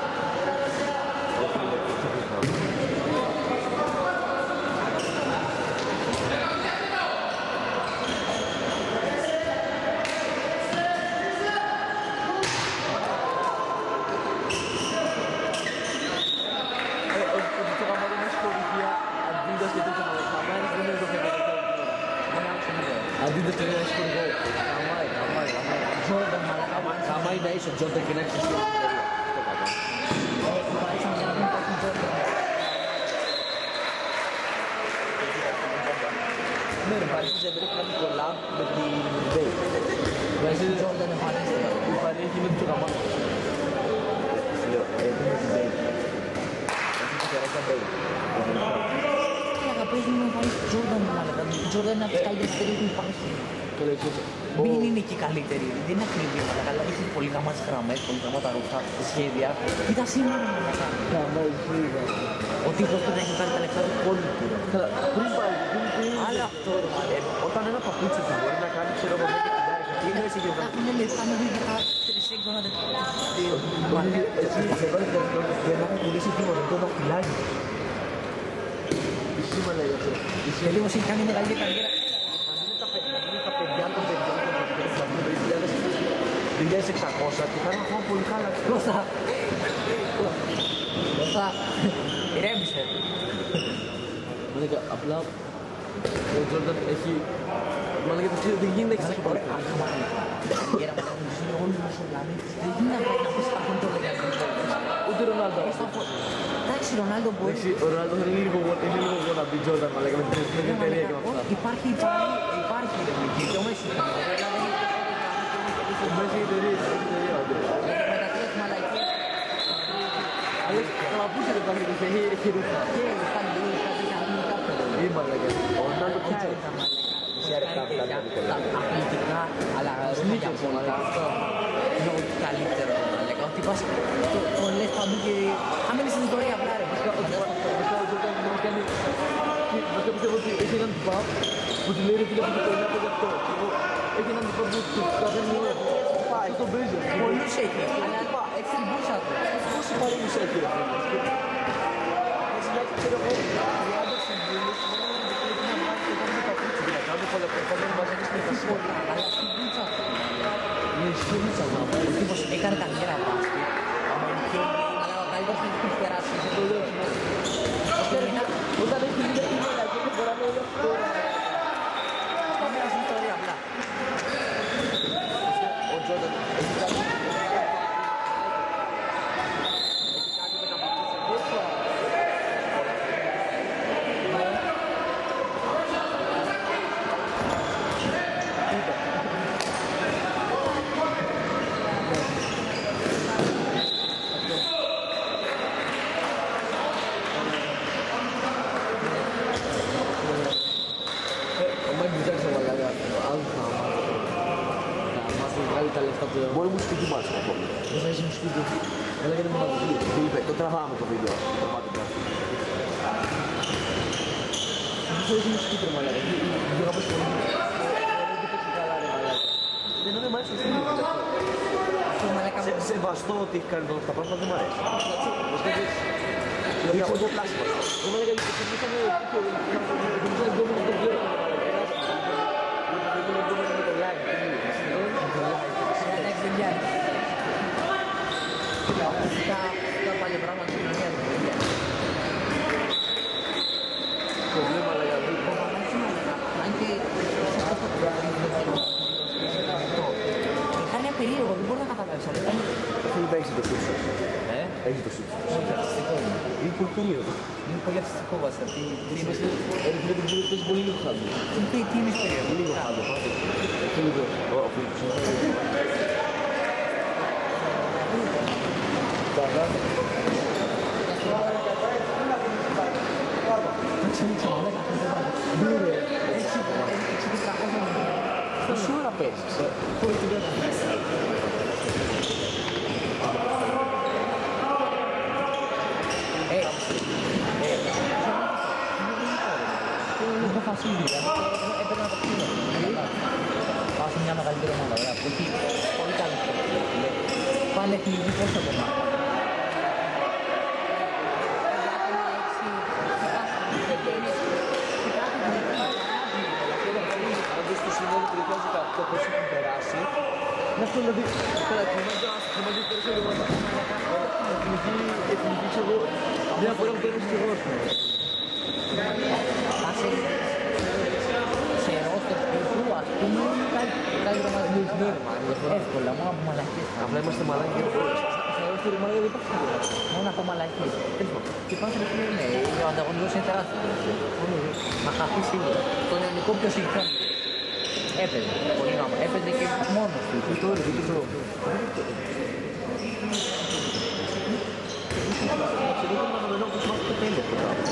Αντίθετα το ένα σχολικό. Άμα είναι ίσο Τζόρνταν και να έχεις σχολικό. Ναι, ρε, παρέχεις δεν πρέπει να κάνει collab με την Bay. Βάζει Τζόρνταν εμφανίστηκε. Η παρέχει με το γαμάτο. Λέω, έχουμε την Bay. Έχουμε την τεράστια Bay. Παίζει με βάλει Τζόρνταν, μάλλον. Τζόρνταν είναι από τις καλύτερες εταιρείες που υπάρχει. Το λέει έτσι. Μην είναι και η καλύτερη, δεν είναι ακριβή, αλλά έχει πολύ γαμάτες γραμμές, πολύ γαμάτα ρούχα, σχέδια. Κοίτα σήμερα να τα κάνει. Ο τύπος που έχει πάρει τα λεφτά του πόλου του. Πριν πάει, Αλλά αυτό, όταν ένα παπούτσι του μπορεί να κάνει, ξέρω εγώ, μια χιλιάρικα, τι είναι έτσι και Θα έχουν λεφτά να δει τα τρισέγγωνα έτσι, σε βάλει το και να έχουν πουλήσει τίποτα, το δαχτυλάκι. Ισχύμα λέει αυτό. Και λίγο έχει κάνει μεγάλη καριέρα. Τα παιδιά των παιδιών των 2.600 και θα είναι ακόμα πολύ καλά. Κώστα, ηρέμησε. Μαλάκα, απλά ο Τζόρνταν έχει... Μαλάκα, δεν γίνεται να έχεις τόσο πολύ. Καριέρα που έχουν ζήσει όλοι μας ο πλανήτης. Δεν γίνεται να πεις τα κοντόλα για τον Τζόρνταν. Ούτε Ρονάλντο. Εντάξει, Ρονάλντο μπορεί. Ο Ρονάλντο είναι λίγο γόνα από την Τζόρνταν, μαλάκα, με την εταιρεία και με αυτά. Υπάρχει ρε μήκη, και ο Μέση θα είναι. Ο Μέση έχει εταιρεία, όντως. Μεταξύ μαλακίες. Αλλά καλά πού σε υπάρχει, έχει ρούχα. Και λεφτά είναι λίγο λεφτά, δεν είναι κάποιο. Ή μαλάκα. Ο Ρονάλντο Ποια ποια είναι τα είναι. μαλακά. Αθλητικά, αλλά ρούχα είναι ό,τι καλύτερο. Ότι πας, το λες παντού και θα μείνεις στην ιστορία απλά ρε. Βασικά πιστεύω ότι έχει έναν τυπά που του λέει ρε φίλε που το κολλά από αυτό. Έχει έναν τυπά που του καθένει όλα. Αυτό τον παίζει. Πολλούς έχει, αλλά έχεις την μπούσα του. Πόσοι παρήγους έχει ρε φίλε. Έτσι να ξέρω εγώ, 30 συμβούλες, δεν είναι να μάθει και κάνει παπούτσι. Να κάνουν πολλά πράγματα, να μαζεύει στην εργασία. Αλλά στην μπούσα του. Ναι, στην μπούσα του. Ο τύπος έκανε καριέρα μπάσκετ. το λέω. Όταν έχει μια κουβέντα και δεν μπορώ να λέω αυτό. Πάμε να στην ιστορία απλά. Ο Τζόρνταν έχει κάνει με τα παπούτσια. Μπορεί μου σπίτι μας ακόμη. Δεν θα είσαι μου σπίτι. Αλλά και δεν μου να βγει. Φίλιππε, το τραβάμε το βίντεο. Δεν θα είσαι μου σπίτι ρε μαλάκα. Βγήκα από σπίτι. Δεν παίξει καλά ρε μαλάκα. Δεν είναι μάλιστα στο σπίτι. Αυτό μαλάκα μου. Σεβαστώ ότι έχει κάνει τα πράγματα, δεν μ' αρέσει. Δηλαδή από το πλάσμα. Δεν μαλάκα γιατί ξεκινήσαμε γκόμενο το βλέπω. Τα παλιά πράγματα στην κοινωνία δεν είναι. Το βλέμμα λέγα Αν και κάνει περίεργο, δεν μπορεί να καταλάβεις. Φίλιππε, έχεις το σούτσο. Έχεις το σούτσο. Είναι πολύ περίεργο. Είναι πολύ αυστικό βασικά. Παίζει πολύ λίγο χάδι. Τι είναι περίεργο. Λίγο χάδι. Ο Φίλιππος. Πόση ώρα παίζεις? Είναι φασίλη, έπαιρνα το ξύλο. Πάω σε μια μεγαλύτερη ομάδα, ωραία, που έχει πολύ καλή σχέση. Πάνε εθνική πόσο ακόμα. Στο συνόλου του 2018 πώς έχουν περάσει. Να αυτό δηλαδή, τώρα θυμάται περισσότερο εθνική ξέρω, μια φορά που παίρνεις και εγώ. Σε ρόστερ του, ας πούμε, κάτι ρομαντισμό. Εύκολα, μόνο από μαλακίες. Απλά είμαστε μαλάκια και όλες. Σε ρόστερ μάλλον δεν υπάρχει. Μόνο από μαλακίες. Και πάνω σε ποιο είναι, ο ανταγωνισμός είναι τεράστιος. Να χαθεί σίγουρα. Το ελληνικό ποιος είχε. Έπαιζε, πολύ γάμα. Έπαιζε και μόνος του. Τι τώρα, τι τώρα. Ξέρω ότι είναι ένα που μάθει το τέλειο αυτό το πράγμα.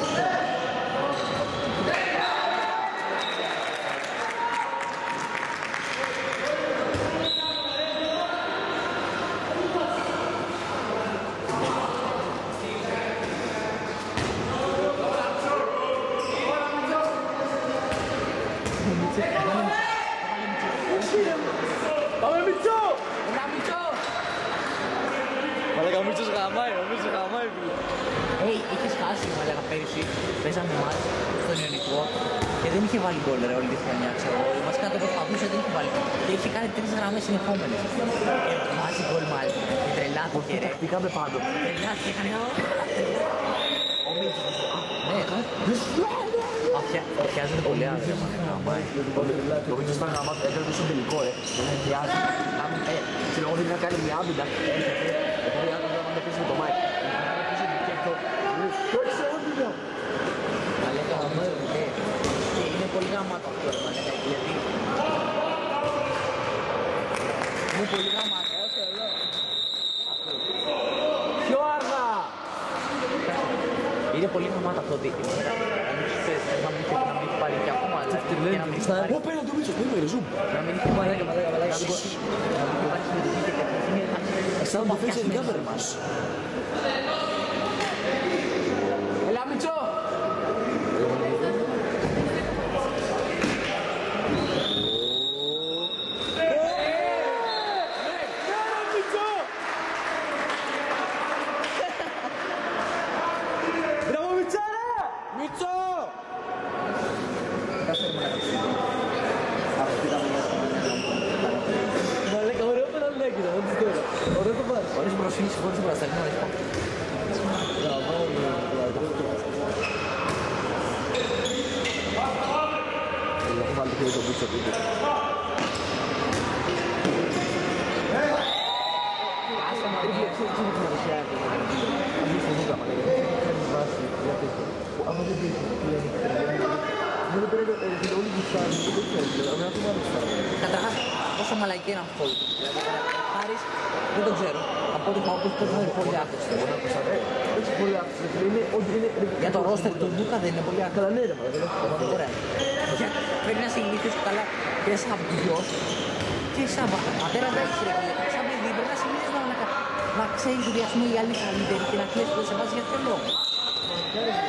Πάμε Μιτσό! Ένα μισό! Μαλάκα ο Μίτσος γαμάει, Είχες χάσει, μου έλεγα πέρυσι, παίζαμε μάτς στον Ιωνικό και δεν είχε βάλει γκολ ρε όλη τη χρονιά, ξέρω. Βασικά το προσπαθούσε, δεν είχε βάλει. Και είχε κάνει 3 γραμμές συνεχόμενες. Και βάζει γκολ μάλιστα. Και τρελάθηκε ρε. Πήγαμε πάντο. Τρελάθηκε, έκανε ο Μίτσος. Ναι, Αφιάζεται πολύ άδεια. Το Μίτσος ήταν γαμάτο, έκανε τόσο τελικό ρε. Δεν χρειάζεται. Ξέρω εγώ δεν να κάνει μια άμυνα. Επειδή άκουσα να με πεις με το Μάικ. Είναι πολύ γαμάτο αυτό, γιατί είναι πολύ γαμάτο, όσο εδώ. Πιο αργά! Είναι πολύ γαμάτο αυτό ότι να μην έχει πάρει και ακόμα, και να μην έχει πάρει. Ω, πέρα το Μίτσος, πέρα ρε, ζουμ. Να μην έχει πάρει, να μην υπάρχει συμμετοχή και τέτοια. Αισθάνομαι το φέξε την κάμερα μας. Έλα Μίτσο! Μαλάκα, ωραίο πέναλτι, όντως τώρα. Ωραίο το πάρεις. Χωρίς προσφύγεις, χωρίς προσταγή, Γαμάω, στο βίντεο. Άσε μα ρίχνει, ξέρεις τι είναι παρουσιάζει. Αφού στο δούκα, μα λέγεται. Κάνεις βάση για τέτοιο. Άμα δεν δείχνει, τι λένε και τρελαίνει. Δεν το πρέπει να όλοι γουστάρουν, δεν το ξέρεις. Αμένα το μάλλον γουστάρουν. Καταρχάς, πόσο μαλακή είναι αυτό. Δηλαδή, ο Χάρης, δεν το ξέρω. Από ό,τι έχω ακούσει, τότε θα είναι πολύ άκουστο. Όχι πολύ άκουστο, είναι ότι είναι... Για το ρόστερ του Λούκα δεν είναι πολύ άκουστο. Καλά, ναι ρε μα, δεν έχω. Ωραία. Πρέπει να συνειδητοποιήσεις καλά και σαν γιος και σαν πατέρα δεν έχεις ρε φίλε. Σαν παιδί πρέπει να συνειδητοποιήσεις να ξέρεις ότι ας πούμε οι άλλοι είναι καλύτεροι και να ξέρεις ότι σε βάζει για ποιο λόγο.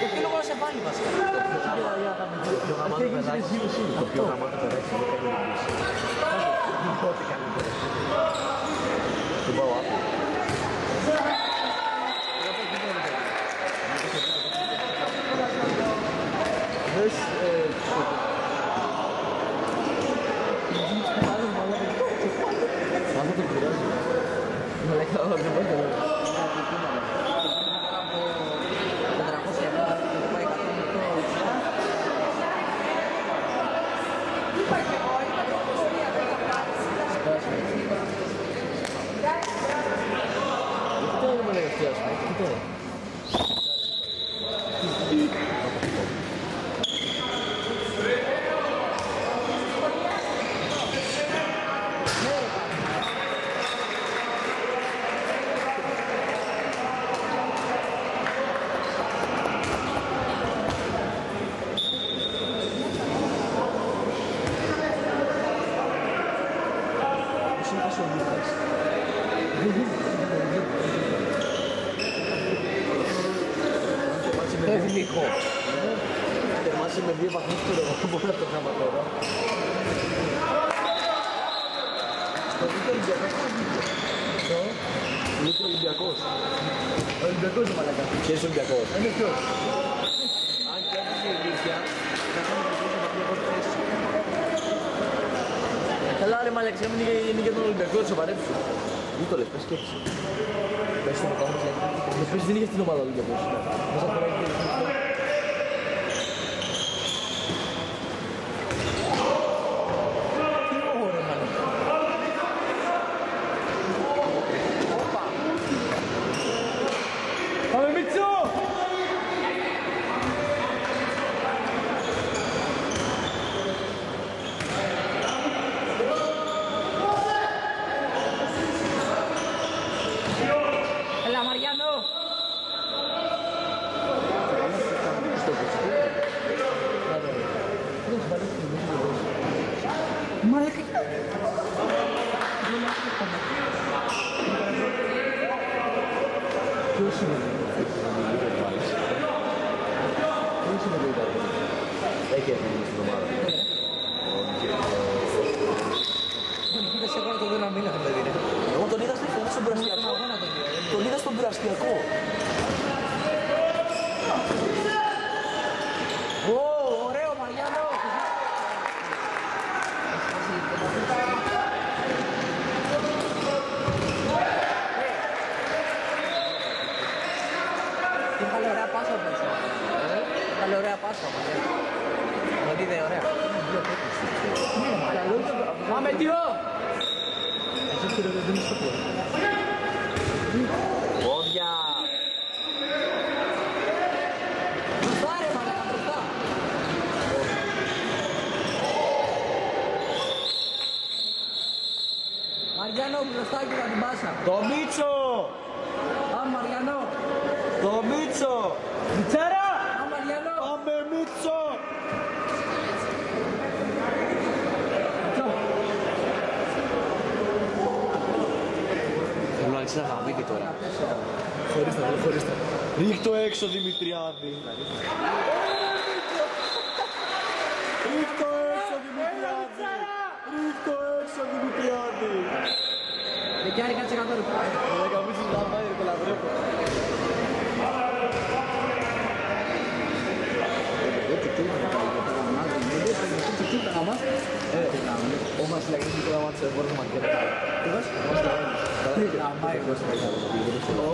Για ποιο λόγο να σε βάλει βασικά. Το γαμάτο παιδάκι, το πιο γαμάτο παιδάκι είναι κάνει λύση. Ό,τι κάνει παιδάκι. Του πάω άπλο. Δες... Αυτό το πειράζει. Μαλάκα, δεν πάει καλά. Αυτό είναι μαλάκα αυτιάς, αυτό. Εθνικό. Τερμάσαι με 2 βαθμούς του ρεγό, μπορεί να το κάνουμε τώρα. Στο δίκαιο Ολυμπιακός είναι δίκαιο. Δίκαιο Ολυμπιακός. Ολυμπιακός είναι μαλακά. Ξέρεις Ολυμπιακός. Είναι ποιος. Αν κέρδισε η Ηλίθεια, θα κάνουμε το πίσω από την θέση. Καλά ρε μαλακά, είναι για τον Ολυμπιακό, θα σοβαρέψου. Μη το λες, πες σκέψη. Πες το μετά όμως, πες δεν είχε στην ομάδα Ολυμπιακός. Μέσα φορά έχει Πάμε Μίτσο! Έλα Μαριάνο! Μαλάκα. Ποιος είναι? Ποιος είναι το Ιταλό? Έχει έρθει στην ομάδα. Τον είδες εγώ να το δω να μήνα θα παιδί. Εγώ τον είδα στον πειραστιακό. Τον είδα στον πειραστιακό. Ω, ωραίο Μαριάνο! Τι πάλι ωραία πάσα πες. Πάλι ωραία πάσα πες. Δηλαδή δεν ωραία. Πάμε τιό! Εσύ κύριε δεν είσαι το Πόδια. Μπροστά ρε μαλάκα, μπροστά. Μαριάνο μπροστά και θα την πάσα. Το Μίτσο! Α, Μαριάνο! Το Μίτσο! Μιτσάρα! Α, Μαριάνο! Πάμε Μίτσο! Θέλω να αρχίσει να γαμβίδι τώρα. Χωρίστε. Ρίχτω έξω Δημητριάδη. Ρίχτω έξω Δημητριάδη. Ρίχτω έξω Δημητριάδη. Και άри κάτσε κάτω ρε. Δεν καμίσεις να πάει ρε κολαβρέπω. Όμως λέγεις το γάμμα της εφόρας μας και μετά. Τι βάζεις? Αμά εγώ στο Εδώ.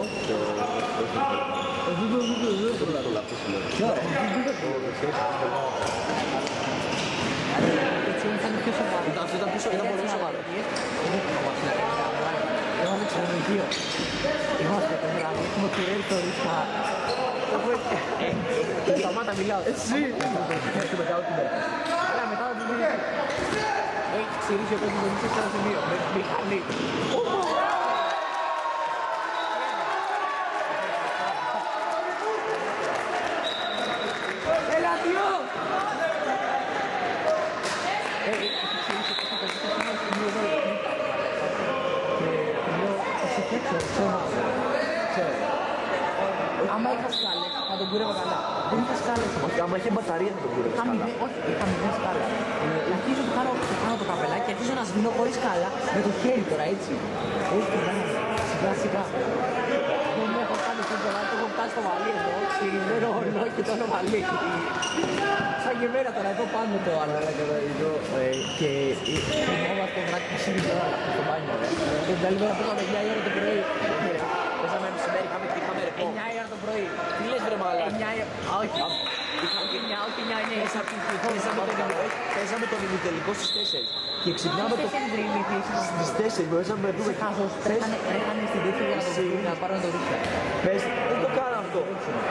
ήταν πιο σοβαρό. Αυτό ήταν πολύ σοβαρό. Έβαλε ξενοδοχείο. Είμαστε το βράδυ, έχουμε κουρέλ το ρίσκα. Σταμάτα μιλάω. Εσύ! Και μετά ό,τι μέρα. Αλλά μετά ότι δεν έχει ξηρίσει ο κόσμος δεν σε ένα σημείο. Με μηχανή. Έλα, τιό! Έχει ξηρίσει ο κόσμος σε ένα σημείο. Και λέω, ξέρω. Άμα είχα σκάλες, θα τον κούρευα καλά. Δεν είχα σκάλες όμως. Άμα είχε μπαταρία θα τον κούρευες καλά. Όχι, είχα μηδέν σκάλα. Αρχίζω να κάνω το καπελάκι και αρχίζω να σβήνω χωρίς σκάλα με το χέρι τώρα, έτσι. Όχι, σιγά σιγά. Δεν έχω κάνει τίποτα, το έχω φτάσει στο μαλλί εδώ, ξυρισμένο ορνό και το άλλο μαλλί. Σαν και εμένα τώρα, εδώ πάνω το άλλο. Και θυμόμαστε το βράδυ που σύγχυσε τώρα στο μπάνιο. Και την άλλη μέρα πήγαμε 9 η ώρα το πρωί. Πέσαμε μεσημέρι, είχαμε ρεπό. 9 η ώρα το πρωί. Τι λες βρε μαλάκα. 9 η ώρα. Όχι, όχι 9, όχι 9 είναι. Πέσαμε τον ημιτελικό στις 4 και ξυπνάμε το... Στις 4 μπορέσαμε να δούμε Κάθος, τρέχανε στην τέτοια για να πάρουν το ρούχα. Πες, δεν το κάνω αυτό.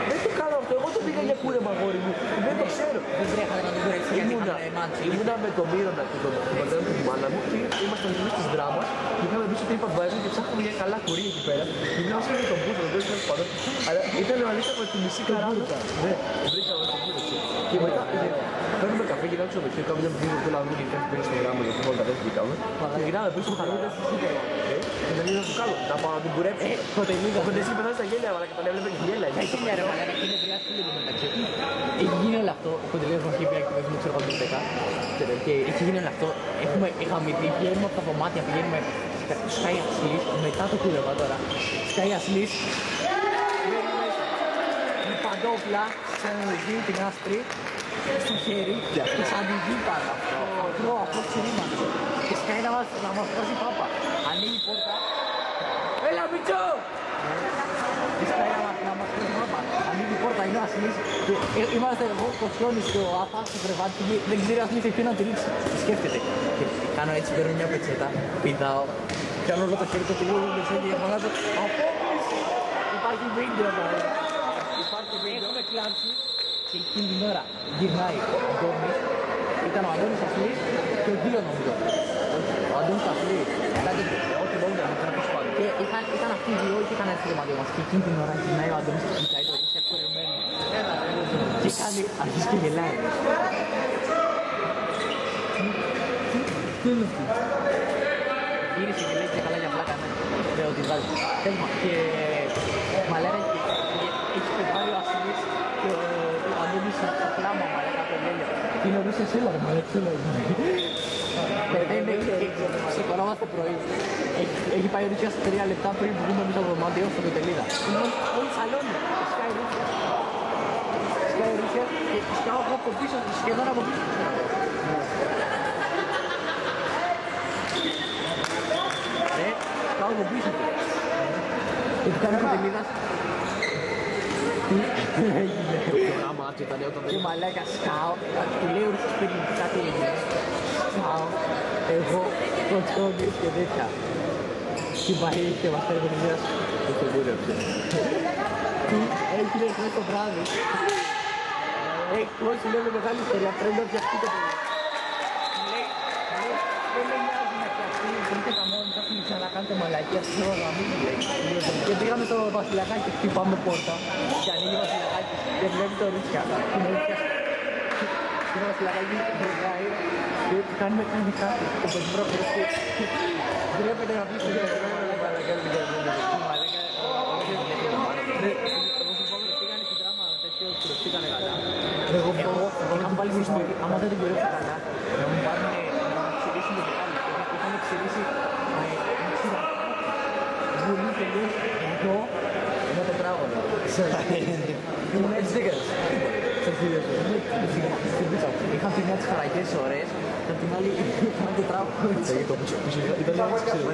Δεν το κάνω αυτό. Εγώ το πήγα για κούρεμα αγόρι μου. Δεν το ξέρω. Δεν τρέχανε να το κουρέψει γιατί είχαμε μάτσι. Ήμουνα με τον Μύρονα και τον πατέρα του τη μάνα μου και ήμασταν εμείς της δράμας και είχαμε μπει στο TripAdvisor και ψάχναμε για καλά κουρί εκεί πέρα. Και μιλάω με τον Μπούτο, τον τέλος πάντων. Αλλά ήταν αλήθεια με τη μισή καράβια. Ναι, βρήκαμε τον Μπούτο. Και μετά παίρνουμε καφέ, γυρνάμε στο δοχείο, κάνουμε μια μπουζίδα που λάβουμε και κάτι πήρε στο γράμμα γιατί μόνο τα δεν βγήκαμε. Και γυρνάμε πίσω στο χαρούλια στο σούπερ. Και δεν είδα το καλό, να πάω να την κουρέψω. Τότε είδα. Ο Φεντεσί πεθάνει στα γέλια, αλλά και τον έβλεπε και γέλια. Έχει μια ρε μαλάκα και είναι βρειάς φίλοι μου μεταξύ. Έχει γίνει όλο αυτό, ο Κοντελέος μας είχε πει ακτιβισμό ξέρω εγώ το 10 και έχει γίνει όλο αυτό. Είχαμε πει, πηγαίνουμε από τα δωμάτια, πηγαίνουμε Sky Aslis, μετά το κούρευα τώρα. Sky Aslis, με παντόπλα, ξενοδοχείο την άσπρη, στο χέρι και σαν τη γη πάνω. Αυτό ξερίμανε. Και Sky να μας βγάζει πάπα. Ανοίγει η πόρτα. Έλα Μιτσό! Και Sky να μας βγάζει πάπα. Ανοίγει η πόρτα, είναι ο Ασλής. Είμαστε εγώ, ο Κοσιόνης και ο Άφα στο κρεβάτι και δεν ξέρει ο Ασλής εκεί να τη ρίξει. Σκέφτεται. Και κάνω έτσι, παίρνω μια πετσέτα, πηδάω. Κάνω όλο το χέρι το τελείω με πετσέτα και φωνάζω απόκληση. Υπάρχει βίντεο τώρα. Υπάρχει βίντεο. Έχουμε κλάψει. Και εκείνη την ώρα γυρνάει ο Αντώνης, ήταν ο Αντώνης Ασλής και ο Δίο νομίζω. Ο Αντώνης Ασλής, ό,τι μπορούν να κάνουν πίσω πάνω. Και ήταν αυτοί οι δύο και είχαν έρθει το μάτι μας. Και εκείνη την ώρα γυρνάει ο Αντώνης και κοιτάει το ρίξε κουρεμένο. Και κάνει, αρχίζει και γελάει. Τι είναι αυτό? Γύρισε και λέει και καλά για πλάκα, ναι, ότι βγάζει. Τέλμα, και μαλέρα έχει πετάρει ο Ασλής και ο Αντώνης στο κλάμα μαλάκα το γέλιο. Και είναι ορίσες έλα ρε μαλάκα, έλα ξεκονόμαστε πρωί. Έχει πάει ορίσια σε 3 λεπτά πριν που βγούμε εμείς στο δωμάτιο στο Πετελίδα. Είναι όλοι σαλόνι, σκάει ορίσια. Σκάει ορίσια και σκάω από πίσω, σχεδόν από πίσω. Ρε, σκάω από πίσω. Και του κάνει Πετελίδας. Το γράμμα του ήταν όταν Και μαλάκα σκάω, του λέει ορίσες πριν κάτι έγινε. Σκάω, εγώ, κοτσόνης και τέτοια. Τι πάει και μας φέρει τον ιδέας. το κουρέψε. Τι έγινε χθες το βράδυ. Όχι, λέμε μεγάλη ιστορία, πρέπει να φτιαχτεί το παιδί. Δεν με νοιάζει να φτιαχτεί, μπορείτε τα μόνοι σας να κάνετε μαλακία, θέλω να μην μου λέει. Και πήγαμε στο βασιλιακάκι, χτυπάμε πόρτα και ανοίγει ο βασιλιακάκι και βλέπει το ρίτσια. Είναι ρίτσια. Και το βασιλιακάκι γρηγάει και κάνουμε κάτι. Ο πεζιμπρόκος και βλέπετε να πεις ότι εγώ είχαμε βάλει χρησμό, άμα δεν την κορέψω καλά, να μου πάρουν να ξηρίσουν το κεφάλι. Είχαμε ξηρίσει με ξηρά. Βουλή τελείως εδώ με το τράγωνο. Ήμουν έτσι δεν κάνεις. Στην πίτσα μου. Είχα την μια τις χαρακές ωραίες και απ' την άλλη είχαμε το τράγωνο. Ήταν έτσι ξηρό.